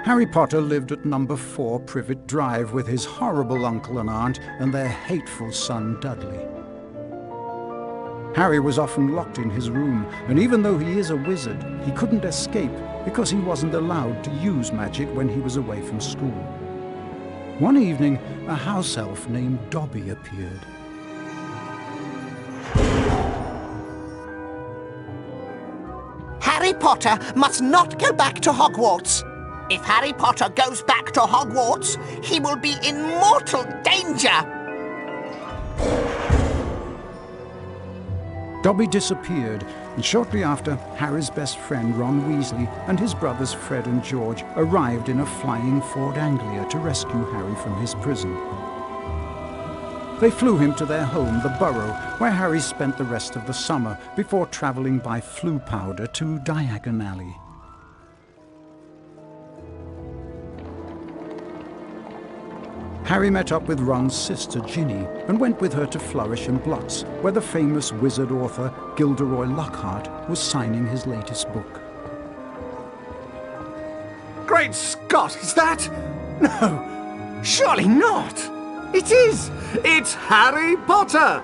Harry Potter lived at number 4 Privet Drive with his horrible uncle and aunt and their hateful son Dudley. Harry was often locked in his room, and even though he is a wizard, he couldn't escape because he wasn't allowed to use magic when he was away from school. One evening, a house elf named Dobby appeared. Harry Potter must not go back to Hogwarts. If Harry Potter goes back to Hogwarts, he will be in mortal danger. Dobby disappeared, and shortly after, Harry's best friend Ron Weasley and his brothers Fred and George arrived in a flying Ford Anglia to rescue Harry from his prison. They flew him to their home, the Burrow, where Harry spent the rest of the summer before travelling by Floo Powder to Diagon Alley. Harry met up with Ron's sister Ginny and went with her to Flourish and Blots, where the famous wizard author Gilderoy Lockhart was signing his latest book. Great Scott, is that? No, surely not. It is! It's Harry Potter!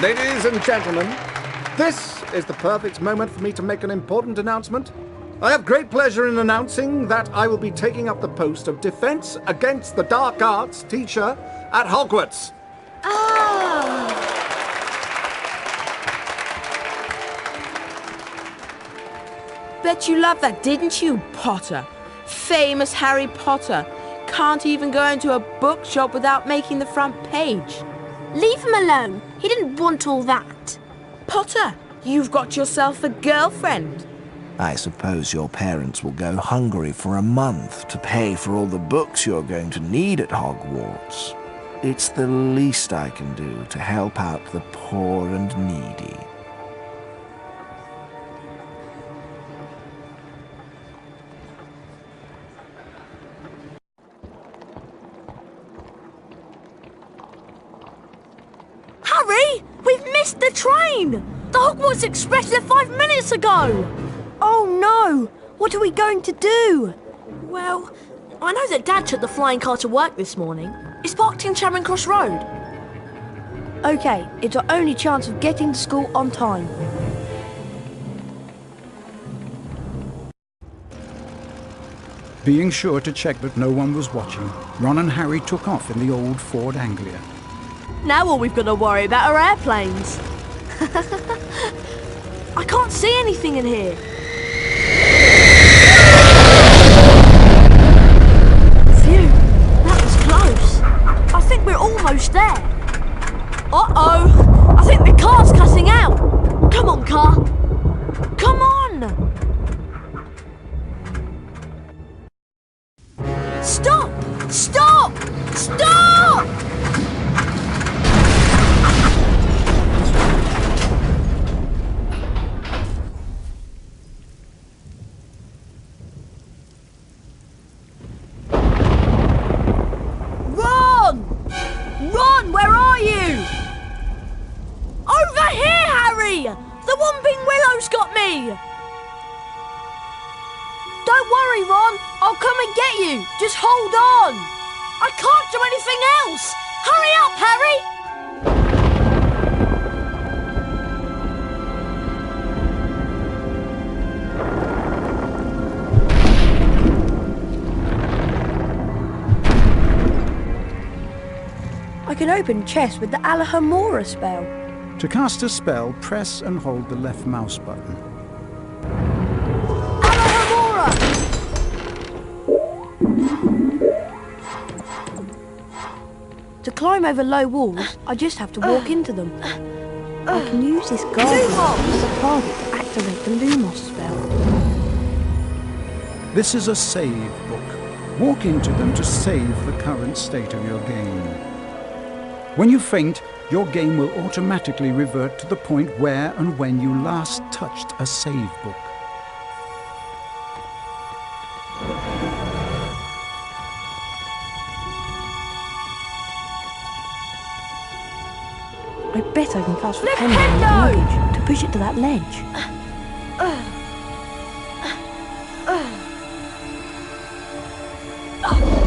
Ladies and gentlemen, this is the perfect moment for me to make an important announcement. I have great pleasure in announcing that I will be taking up the post of Defense Against the Dark Arts teacher at Hogwarts. Bet you loved that, didn't you, Potter? Famous Harry Potter. Can't even go into a bookshop without making the front page. Leave him alone. He didn't want all that. Potter, you've got yourself a girlfriend. I suppose your parents will go hungry for a month to pay for all the books you're going to need at Hogwarts. It's the least I can do to help out the poor and needy. Harry, we've missed the train! The Hogwarts Express left 5 minutes ago! Oh no! What are we going to do? Well, I know that Dad took the flying car to work this morning. It's parked in Charing Cross Road. OK, it's our only chance of getting to school on time. Being sure to check that no one was watching, Ron and Harry took off in the old Ford Anglia. Now all we've got to worry about are airplanes. I can't see anything in here. Phew, that was close. I think we're almost there. Uh-oh, I think the car's cutting out. Come on, car. Come on. Stop! Stop! Stop! Ron, where are you? Over here, Harry! The Whomping Willow's got me! Don't worry, Ron. I'll come and get you. Just hold on. I can't do anything else. Hurry up, Harry! I can open chests with the Alahamora spell. To cast a spell, press and hold the left mouse button. Alahamora! To climb over low walls, I just have to walk into them. I can use this garden as a target to activate the Lumos spell. This is a save book. Walk into them to save the current state of your game. When you faint, your game will automatically revert to the point where and when you last touched a save book. I bet I can cast for Pendo! to push it to that ledge.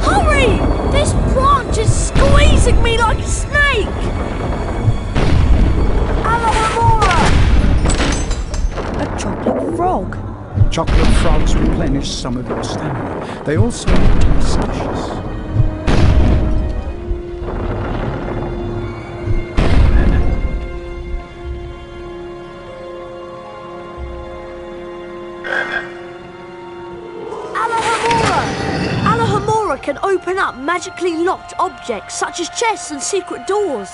Hurry! This branch is squeezing me like a snake! Alohomora! A chocolate frog. Chocolate frogs replenish some of your stamina. They also taste delicious. Alohomora can open up magically locked objects such as chests and secret doors.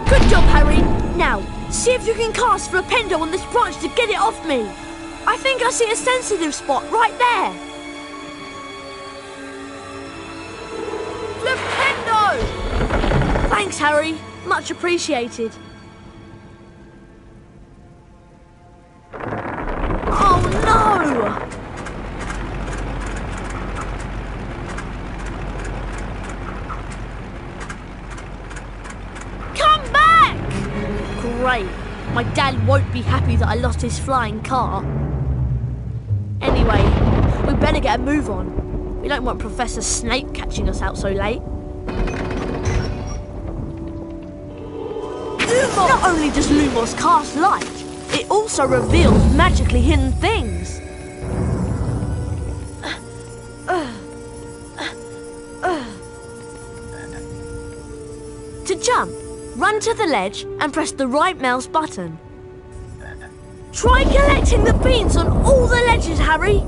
Good job, Harry. Now, see if you can cast Flipendo on this branch to get it off me. I think I see a sensitive spot right there. Flipendo! Thanks, Harry. Much appreciated. Oh, no! Come back! Great. My dad won't be happy that I lost his flying car. Anyway, we better get a move on. We don't want Professor Snape catching us out so late. Lumos! Not only does Lumos cast light, it also reveals magically hidden things. To jump, run to the ledge and press the right mouse button. Try collecting the beans on all the ledges, Harry!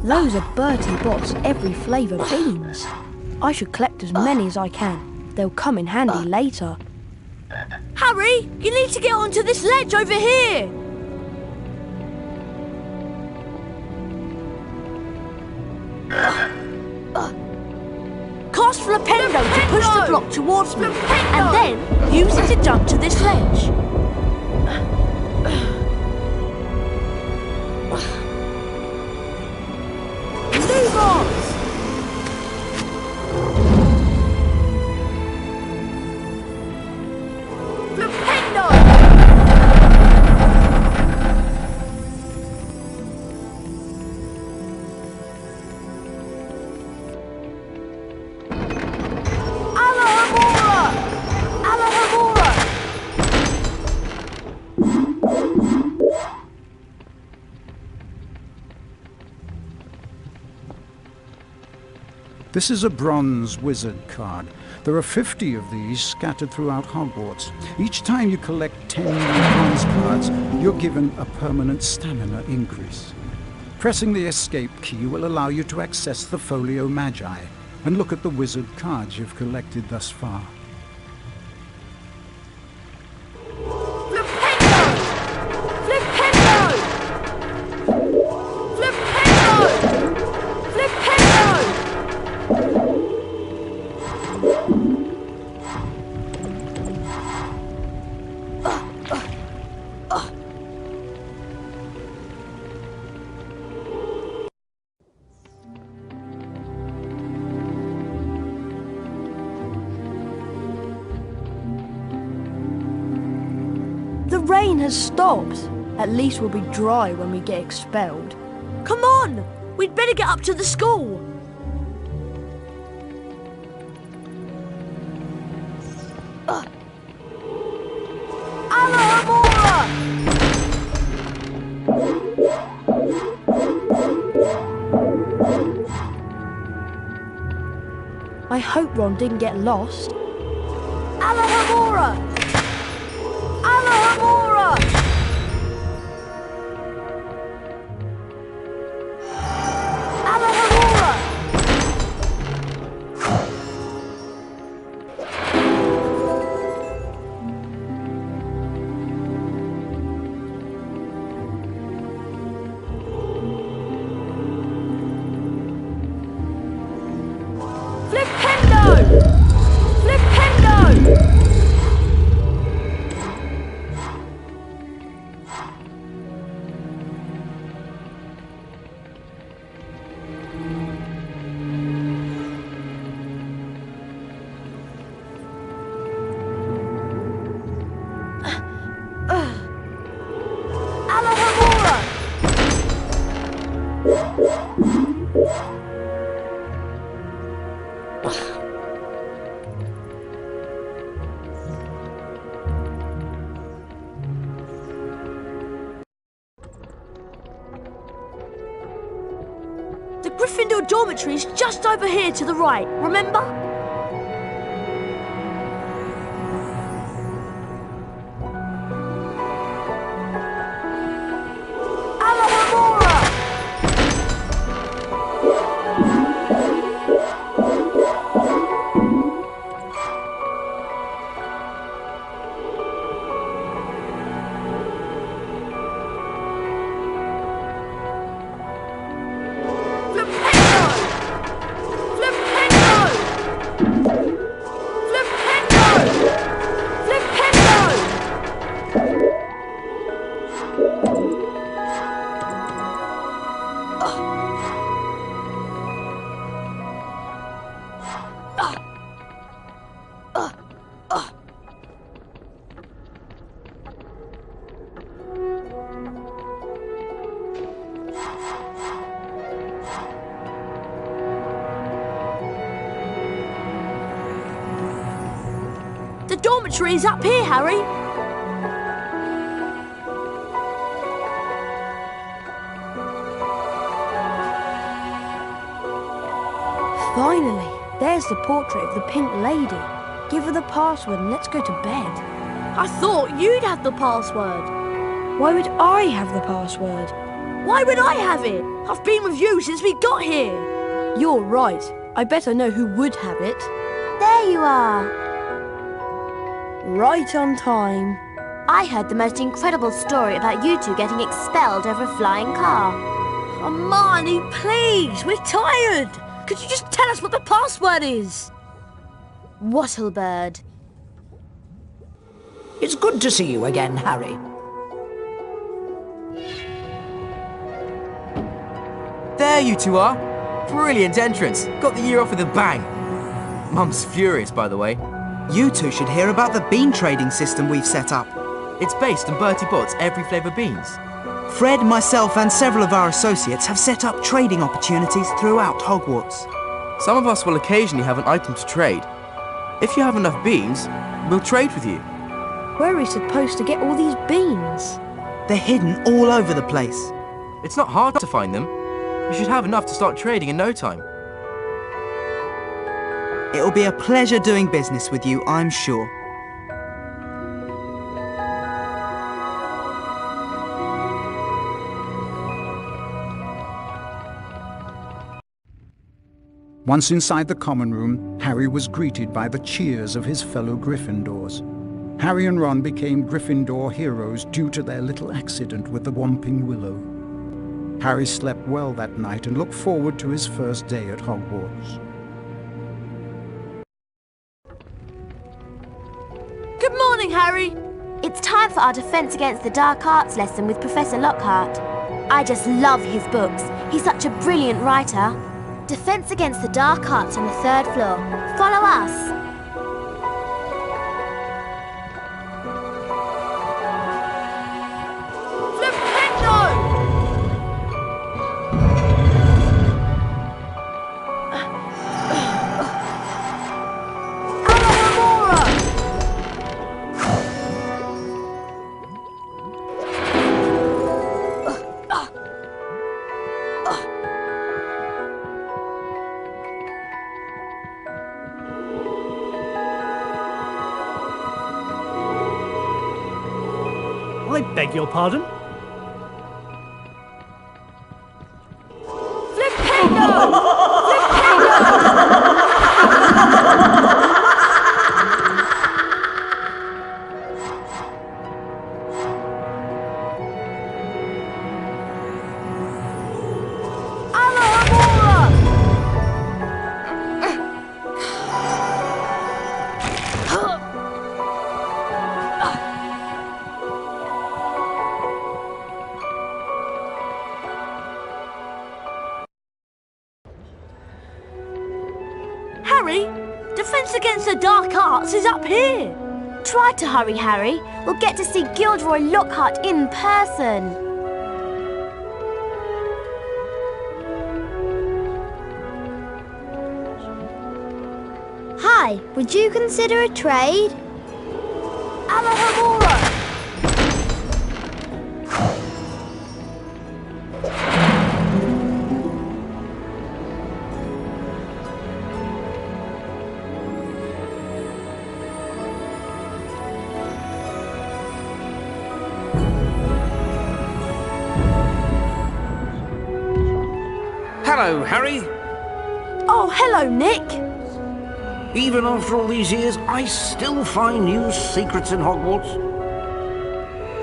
Those are Bertie Bott's every flavour beans. I should collect as many as I can. They'll come in handy later. Harry, you need to get onto this ledge over here! Cast Flipendo to push the block towards me, and then use it to jump to this ledge. Lumos! This is a bronze wizard card. There are 50 of these scattered throughout Hogwarts. Each time you collect 10 new bronze cards, you're given a permanent stamina increase. Pressing the escape key will allow you to access the Folio Magi and look at the wizard cards you've collected thus far. The rain has stopped. At least we'll be dry when we get expelled. Come on! We'd better get up to the school. Alohomora! I hope Ron didn't get lost. Alohomora! Alohomora! Alohomora! Flipendo! Flipendo! dormitory's just over here to the right, remember? The dormitory is up here, Harry. Finally, there's the portrait of the Pink Lady. Give her the password and let's go to bed. I thought you'd have the password. Why would I have the password? Why would I have it? I've been with you since we got here. You're right. I bet I know who would have it. There you are. Right on time. I heard the most incredible story about you two getting expelled over a flying car. Hermione, please, we're tired. Could you just tell us what the password is? Wattlebird. It's good to see you again, Harry. There you two are. Brilliant entrance. Got the year off with a bang. Mum's furious, by the way. You two should hear about the bean trading system we've set up. It's based on Bertie Bott's every flavour beans. Fred, myself and several of our associates have set up trading opportunities throughout Hogwarts. Some of us will occasionally have an item to trade. If you have enough beans, we'll trade with you. Where are we supposed to get all these beans? They're hidden all over the place. It's not hard to find them. You should have enough to start trading in no time. It'll be a pleasure doing business with you, I'm sure. Once inside the common room, Harry was greeted by the cheers of his fellow Gryffindors. Harry and Ron became Gryffindor heroes due to their little accident with the Whomping Willow. Harry slept well that night and looked forward to his first day at Hogwarts. Good morning, Harry. It's time for our Defence Against the Dark Arts lesson with Professor Lockhart. I just love his books. He's such a brilliant writer. Defence Against the Dark Arts on the 3rd floor. Follow us. I beg your pardon? Harry, Defence Against the Dark Arts is up here. Try to hurry, Harry. We'll get to see Gilderoy Lockhart in person. Hi, would you consider a trade? Alohomora! Hello, Harry. Oh, hello, Nick. Even after all these years, I still find new secrets in Hogwarts.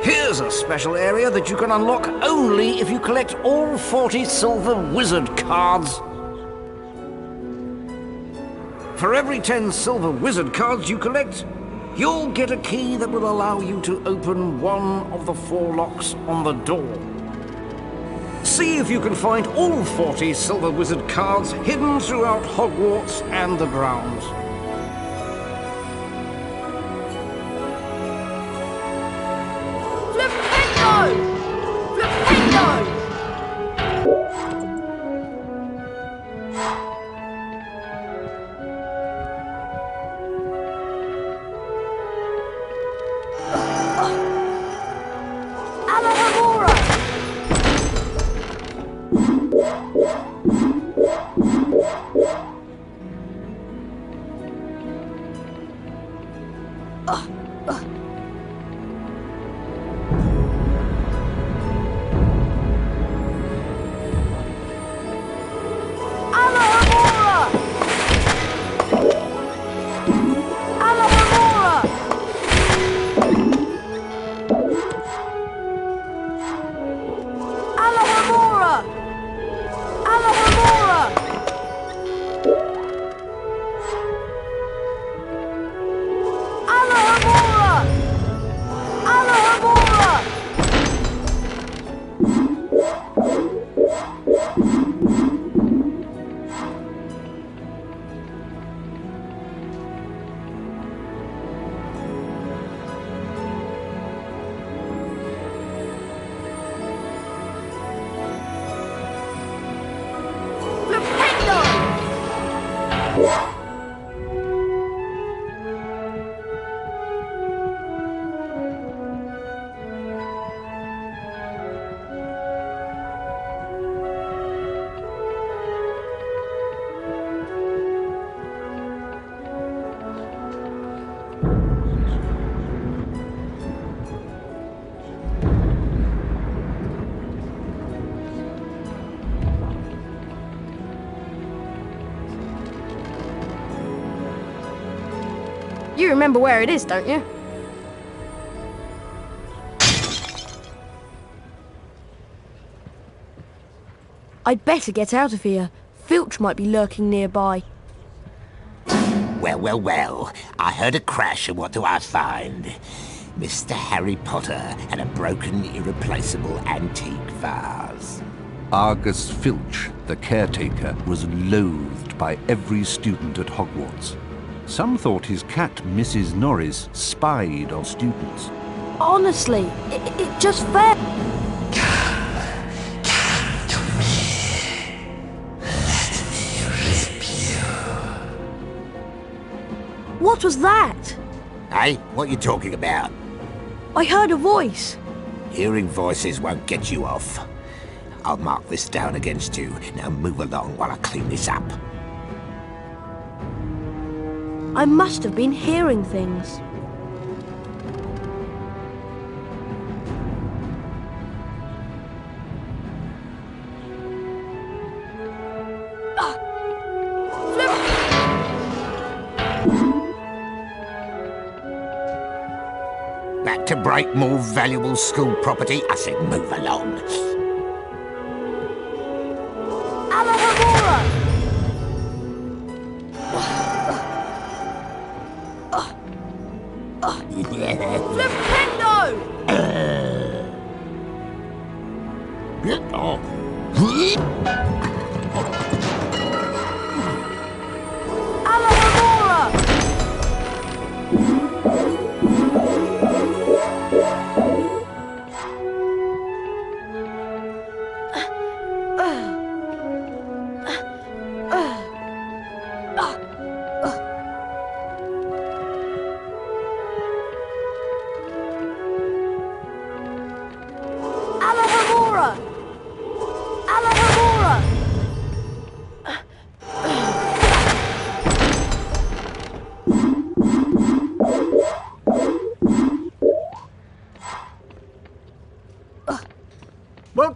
Here's a special area that you can unlock only if you collect all 40 silver wizard cards. For every 10 silver wizard cards you collect, you'll get a key that will allow you to open one of the 4 locks on the door. See if you can find all 40 silver wizard cards hidden throughout Hogwarts and the grounds. You remember where it is, don't you? I'd better get out of here. Filch might be lurking nearby. Well, well, well. I heard a crash, and what do I find? Mr. Harry Potter and a broken, irreplaceable antique vase. Argus Filch, the caretaker, was loathed by every student at Hogwarts. Some thought his cat, Mrs. Norris, spied on students. Honestly, it just fell. What was that? Hey, what are you talking about? I heard a voice. Hearing voices won't get you off. I'll mark this down against you. Now move along while I clean this up. I must have been hearing things. Back to break more valuable school property? I said move along.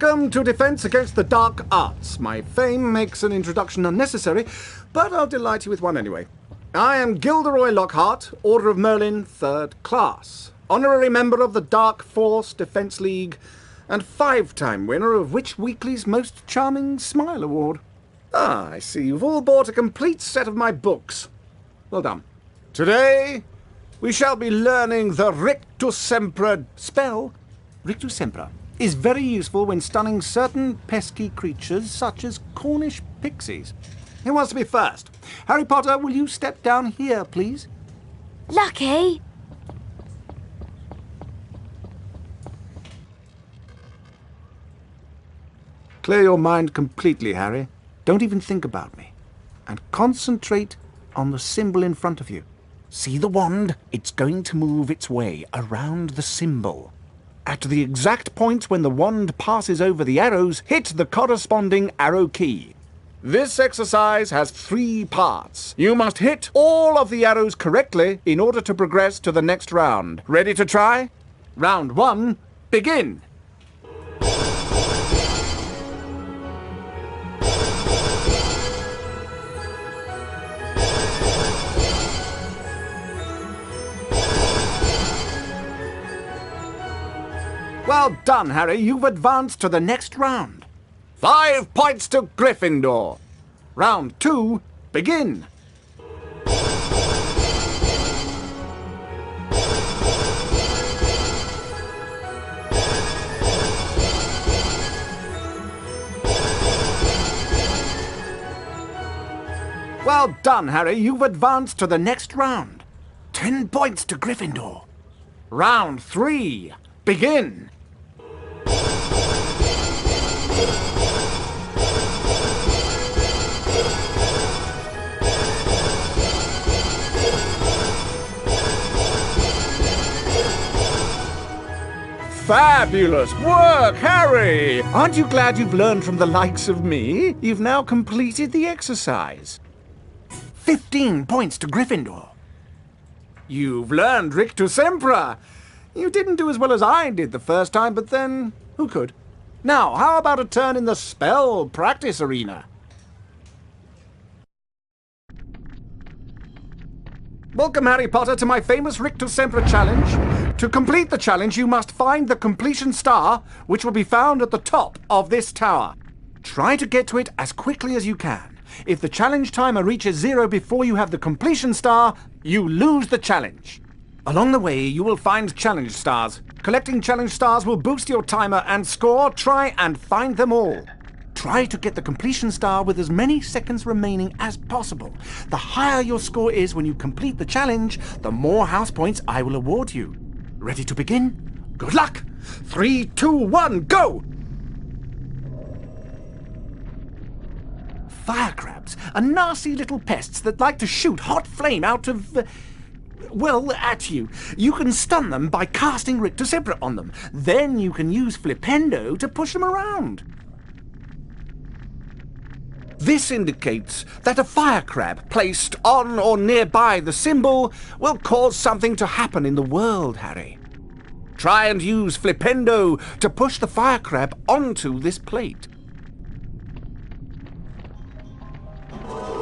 Welcome to Defense Against the Dark Arts. My fame makes an introduction unnecessary, but I'll delight you with one anyway. I am Gilderoy Lockhart, Order of Merlin, 3rd Class, honorary member of the Dark Force Defense League, and 5-time winner of Witch Weekly's Most Charming Smile Award. Ah, I see you've all bought a complete set of my books. Well done. Today, we shall be learning the Rictus Sempra spell. Rictus Sempra is very useful when stunning certain pesky creatures such as Cornish pixies. Who wants to be first? Harry Potter, will you step down here, please? Lucky. Clear your mind completely, Harry. Don't even think about me. And concentrate on the symbol in front of you. See the wand? It's going to move its way around the symbol. At the exact point when the wand passes over the arrows, hit the corresponding arrow key. This exercise has 3 parts. You must hit all of the arrows correctly in order to progress to the next round. Ready to try? Round 1, begin! Well done, Harry. You've advanced to the next round. 5 points to Gryffindor. Round 2, begin. Well done, Harry. You've advanced to the next round. 10 points to Gryffindor. Round 3, begin. Fabulous work, Harry! Aren't you glad you've learned from the likes of me? You've now completed the exercise. 15 points to Gryffindor. You've learned Rictus Sempra. You didn't do as well as I did the first time, but then, who could? Now, how about a turn in the spell practice arena? Welcome, Harry Potter, to my famous Rictus Sempra challenge. To complete the challenge, you must find the completion star, which will be found at the top of this tower. Try to get to it as quickly as you can. If the challenge timer reaches 0 before you have the completion star, you lose the challenge. Along the way, you will find challenge stars. Collecting challenge stars will boost your timer and score. Try and find them all. Try to get the completion star with as many seconds remaining as possible. The higher your score is when you complete the challenge, the more house points I will award you. Ready to begin? Good luck! 3, 2, 1, go! Fire crabs are nasty little pests that like to shoot hot flame out of... well, at you. You can stun them by casting Rictus Sempra on them. Then you can use Flipendo to push them around. This indicates that a fire crab placed on or nearby the symbol will cause something to happen in the world, Harry. Try and use Flipendo to push the fire crab onto this plate.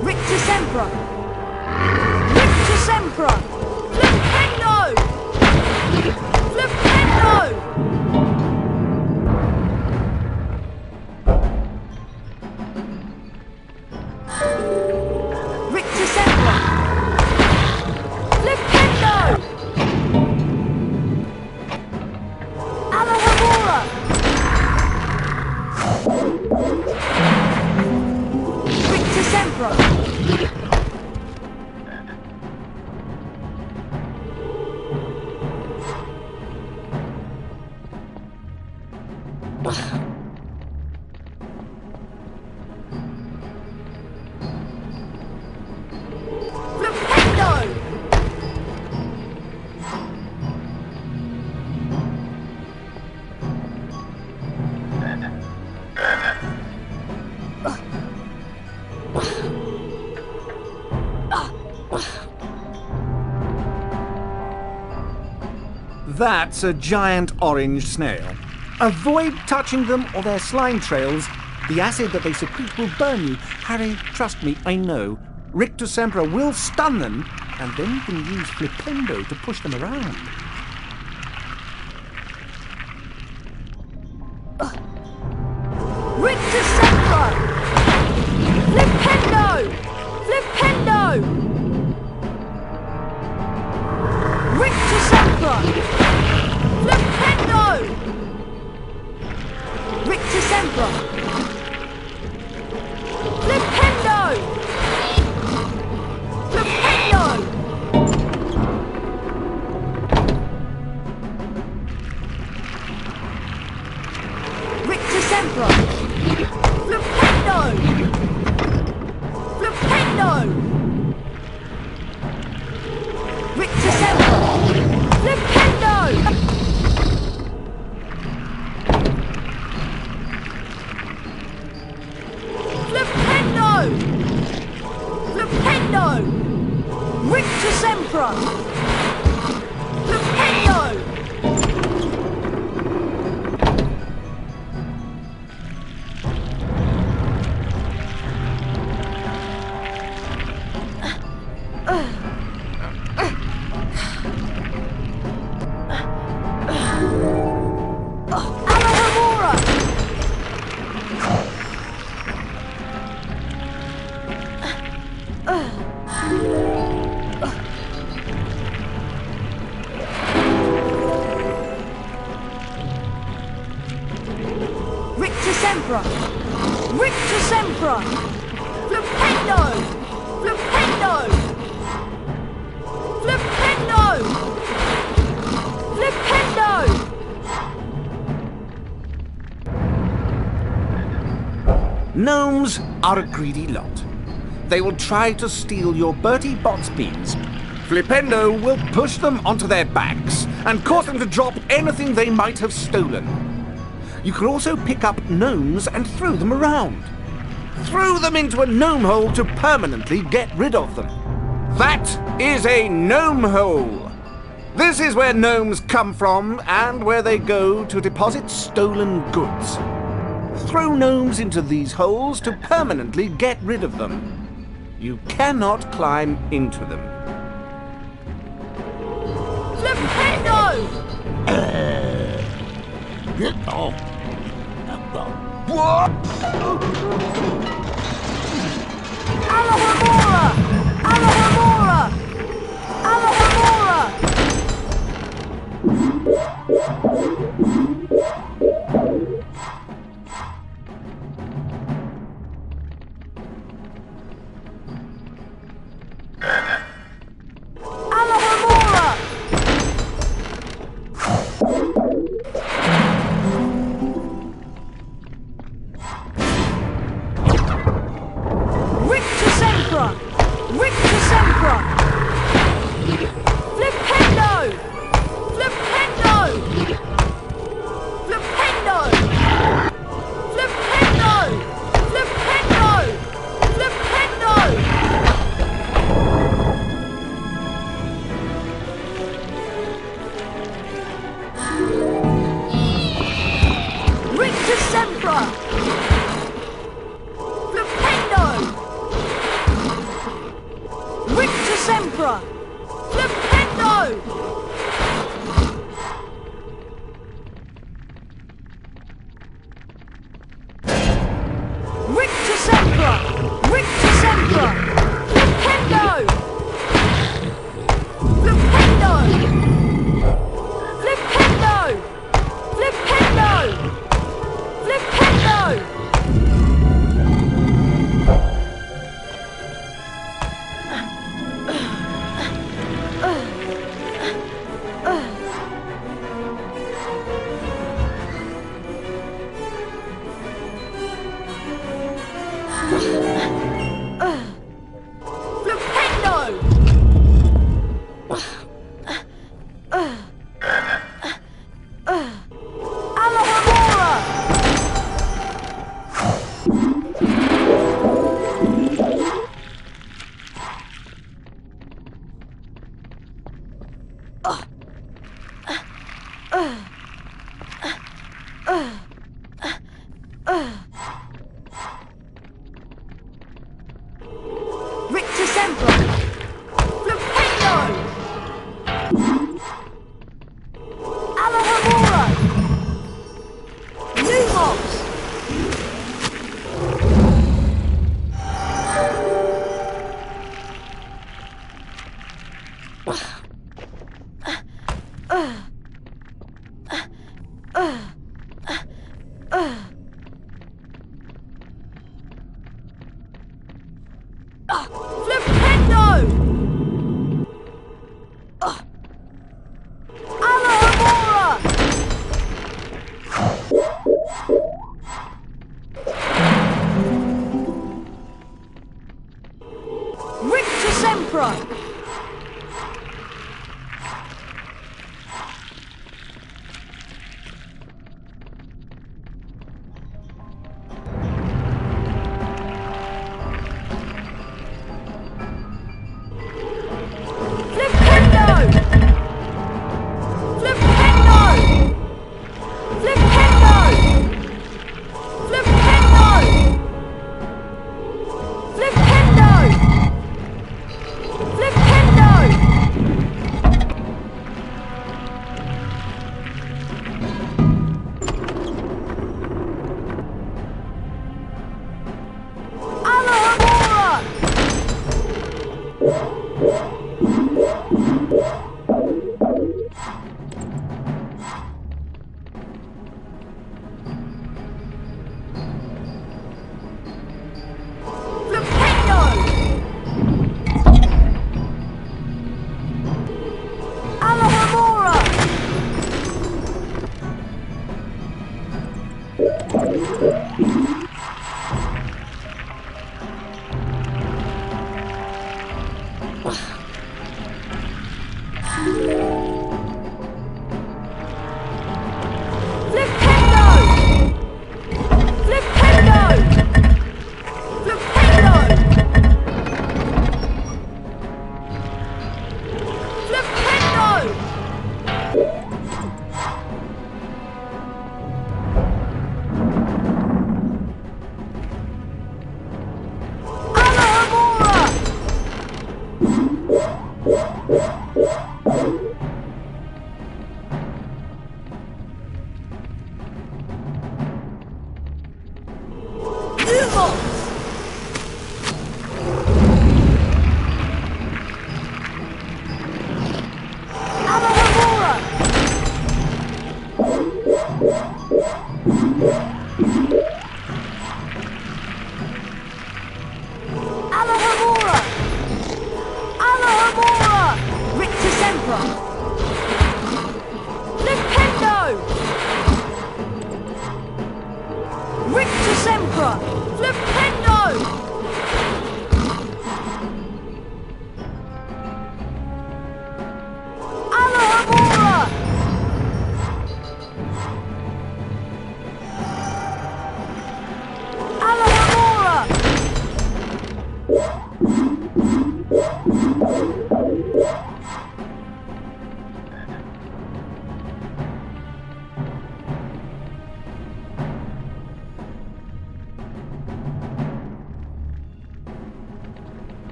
Rictus Sempra! Rictus Sempra! Flipendo! Flipendo! Rictus Sempra! Flipendo! Alohomora! Rictus Sempra! That's a giant orange snail. Avoid touching them or their slime trails. The acid that they secrete will burn you. Harry, trust me, I know. Rictus Sempra will stun them, and then you can use Flipendo to push them around. Rictus Sempra! Flipendo! Flipendo! Rictus Sempra! Flipendo! Rictus Sempra! Flipendo! Flipendo! Rictus Sempra! Flipendo! Flipendo! Rictus Sempra! Flipendo! Flipendo! Flipendo! Rictus Sempra! Flipendo! Rictus Sempra! Rictus Sempra! Flipendo! Flipendo! Flipendo! Flipendo! Gnomes are a greedy lot. They will try to steal your Bertie Bott's beans. Flipendo will push them onto their backs and cause them to drop anything they might have stolen. You can also pick up gnomes and throw them around. Throw them into a gnome hole to permanently get rid of them. That is a gnome hole. This is where gnomes come from and where they go to deposit stolen goods. Throw gnomes into these holes to permanently get rid of them. You cannot climb into them. Flipendo! Alohomora! Alohomora! Alohomora! Alohomora! Rictus Sempra! Rictus Sempra! Flipendo! Flipendo! Flipendo! Flipendo! Flipendo! Flipendo! Rictus Sempra! Flipendo! Rictus Sempra! Flipendo! Rictus Sempra! Rictus Sempra! Flipendo! Flipendo! Flipendo! Flipendo! Flipendo!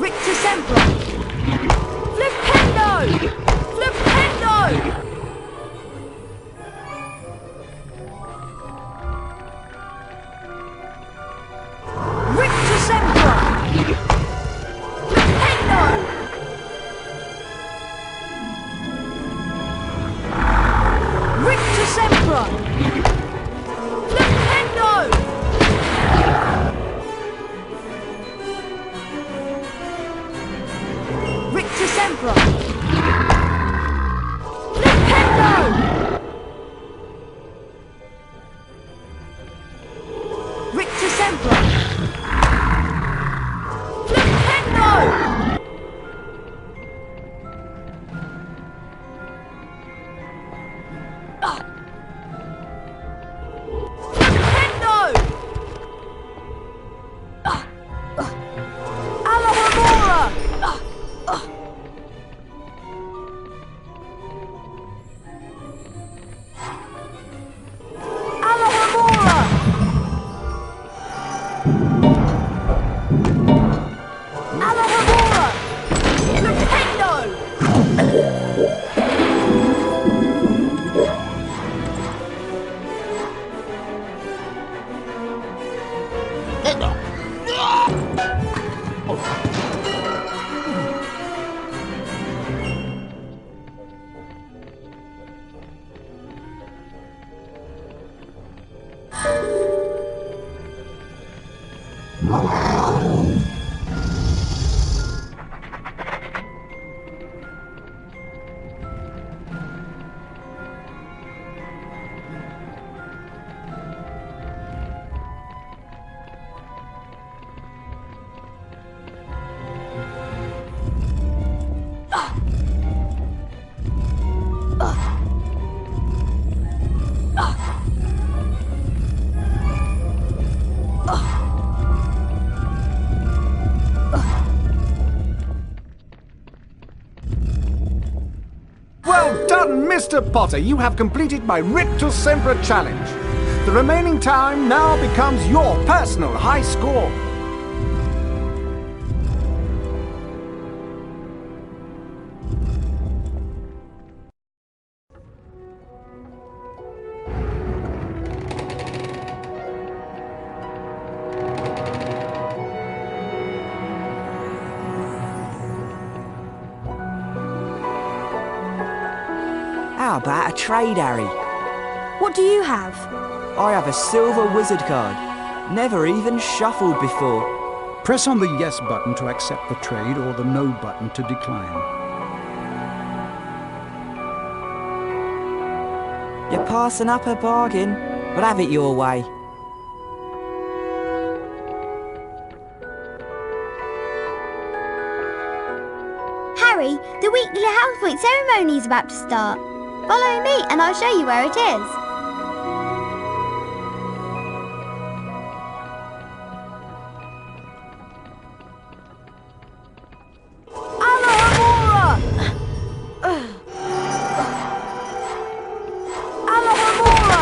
Rictus Emperor! Flipendo! Flipendo! Rictus Emperor! Flipendo! Rictus Emperor! Flipendo! Rictus Emperor! Flipendo! Rictus Emperor! Flipendo! Flipendo! Alohomora! Alohomora! Alohomora! Flipendo! Well done, Mr. Potter. You have completed my Rictus Emperor challenge. The remaining time now becomes your personal high score. How about a trade, Harry? What do you have? I have a silver wizard card. Never even shuffled before. Press on the yes button to accept the trade or the no button to decline. You're passing up a bargain, but have it your way. Harry, the weekly house point ceremony is about to start. Follow me and I'll show you where it is. Alohomora! Alohomora! Alohomora!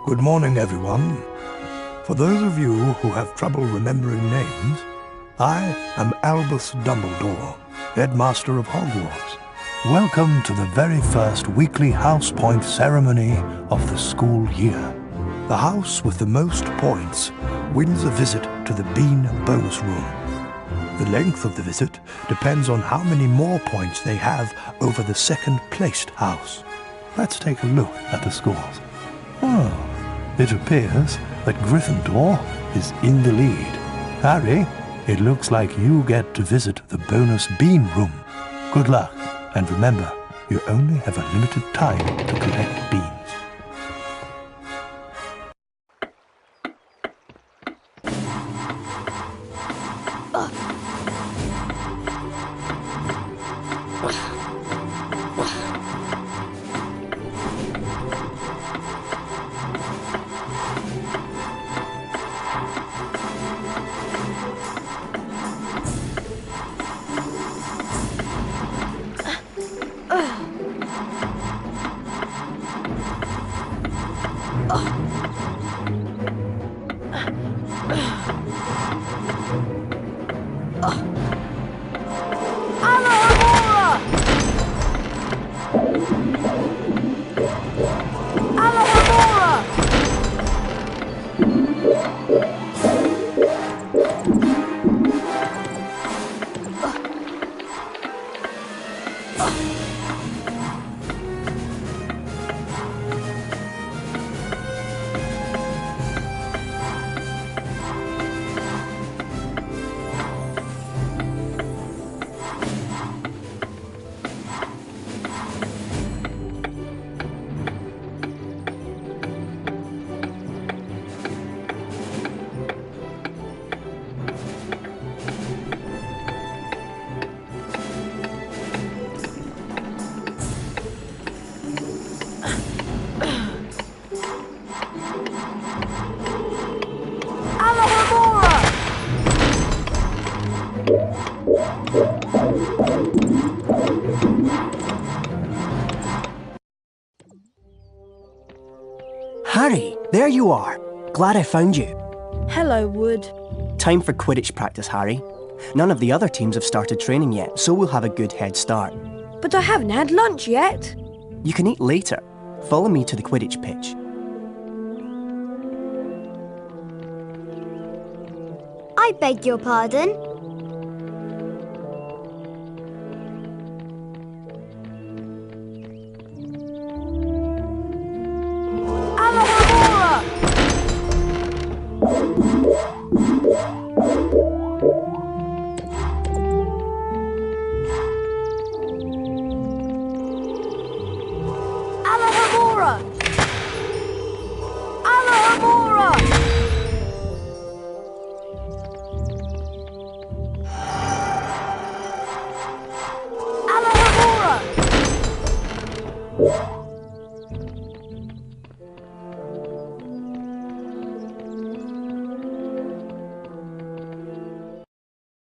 Good morning, everyone. For those of you who have trouble remembering names, I am Albus Dumbledore, Headmaster of Hogwarts. Welcome to the very first weekly house point ceremony of the school year. The house with the most points wins a visit to the Bean bonus room. The length of the visit depends on how many more points they have over the second-placed house. Let's take a look at the scores. Oh, it appears that Gryffindor is in the lead. Harry, it looks like you get to visit the bonus Bean room. Good luck, and remember, you only have a limited time to collect beans. Harry, there you are. Glad I found you. Hello, Wood. Time for Quidditch practice, Harry. None of the other teams have started training yet, so we'll have a good head start. But I haven't had lunch yet. You can eat later. Follow me to the Quidditch pitch. I beg your pardon.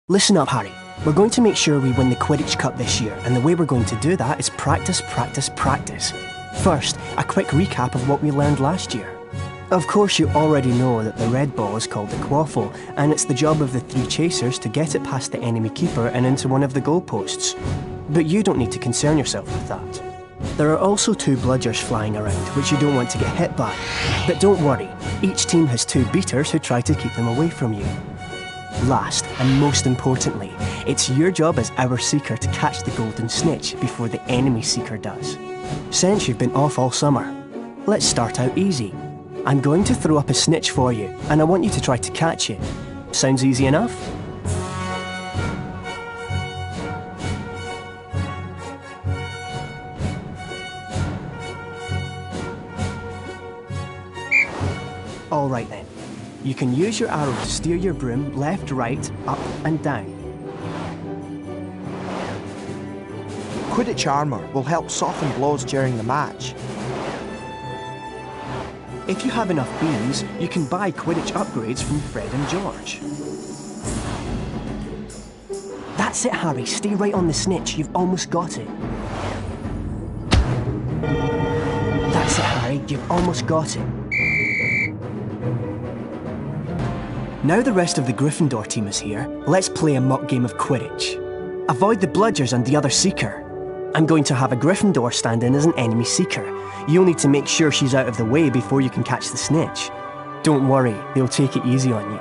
Listen up, Harry. We're going to make sure we win the Quidditch Cup this year, and the way we're going to do that is practice, practice, practice. First, a quick recap of what we learned last year. Of course, you already know that the red ball is called the quaffle, and it's the job of the 3 chasers to get it past the enemy keeper and into one of the goalposts. But you don't need to concern yourself with that. There are also 2 bludgers flying around, which you don't want to get hit by. But don't worry, each team has 2 beaters who try to keep them away from you. Last, and most importantly, it's your job as our seeker to catch the golden snitch before the enemy seeker does. Since you've been off all summer, let's start out easy. I'm going to throw up a snitch for you, and I want you to try to catch it. Sounds easy enough? All right then. You can use your arrow to steer your broom left, right, up and down. Quidditch armour will help soften blows during the match. If you have enough beans, you can buy Quidditch upgrades from Fred and George. That's it, Harry. Stay right on the snitch. You've almost got it. That's it, Harry. You've almost got it. Now the rest of the Gryffindor team is here, let's play a mock game of Quidditch. Avoid the bludgers and the other seeker. I'm going to have a Gryffindor stand in as an enemy seeker. You'll need to make sure she's out of the way before you can catch the snitch. Don't worry, they'll take it easy on you.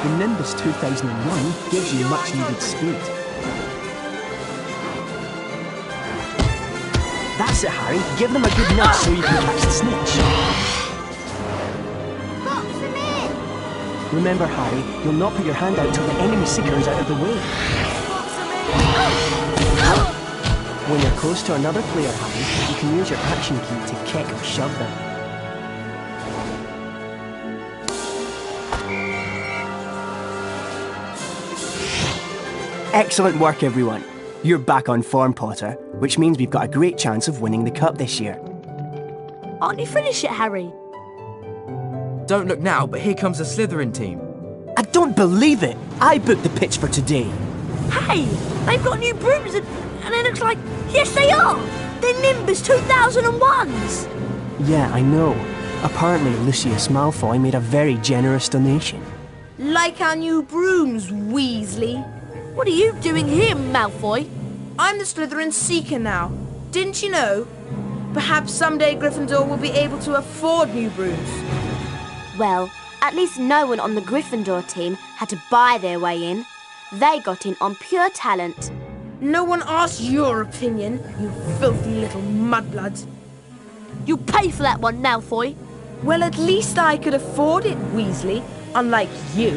The Nimbus 2001 gives you much needed speed. That's it, Harry. Give them a good nudge so you can catch the snitch. Box them in! Remember, Harry, you'll not put your hand out till the enemy seeker is out of the way. When you're close to another player, Harry, you can use your action key to kick or shove them. Excellent work, everyone. You're back on form, Potter, which means we've got a great chance of winning the cup this year. Aren't you finished yet, Harry? Don't look now, but here comes the Slytherin team. I don't believe it! I booked the pitch for today. Hey, they've got new brooms and it looks like... Yes, they are! They're Nimbus 2001s! Yeah, I know. Apparently Lucius Malfoy made a very generous donation. Like our new brooms, Weasley. What are you doing here, Malfoy? I'm the Slytherin Seeker now. Didn't you know? Perhaps someday Gryffindor will be able to afford new brooms. Well, at least no one on the Gryffindor team had to buy their way in. They got in on pure talent. No one asked your opinion, you filthy little mudbloods. You pay for that one, Malfoy. Well, at least I could afford it, Weasley, unlike you.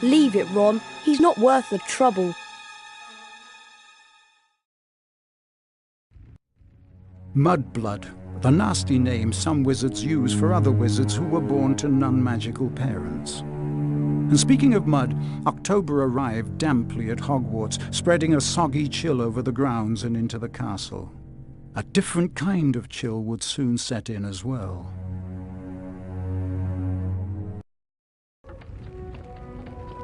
Leave it, Ron. He's not worth the trouble. Mudblood, the nasty name some wizards use for other wizards who were born to non-magical parents. And speaking of mud, October arrived damply at Hogwarts, spreading a soggy chill over the grounds and into the castle. A different kind of chill would soon set in as well.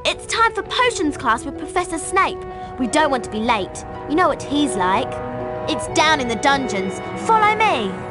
It's time for potions class with Professor Snape. We don't want to be late. You know what he's like. It's down in the dungeons. Follow me.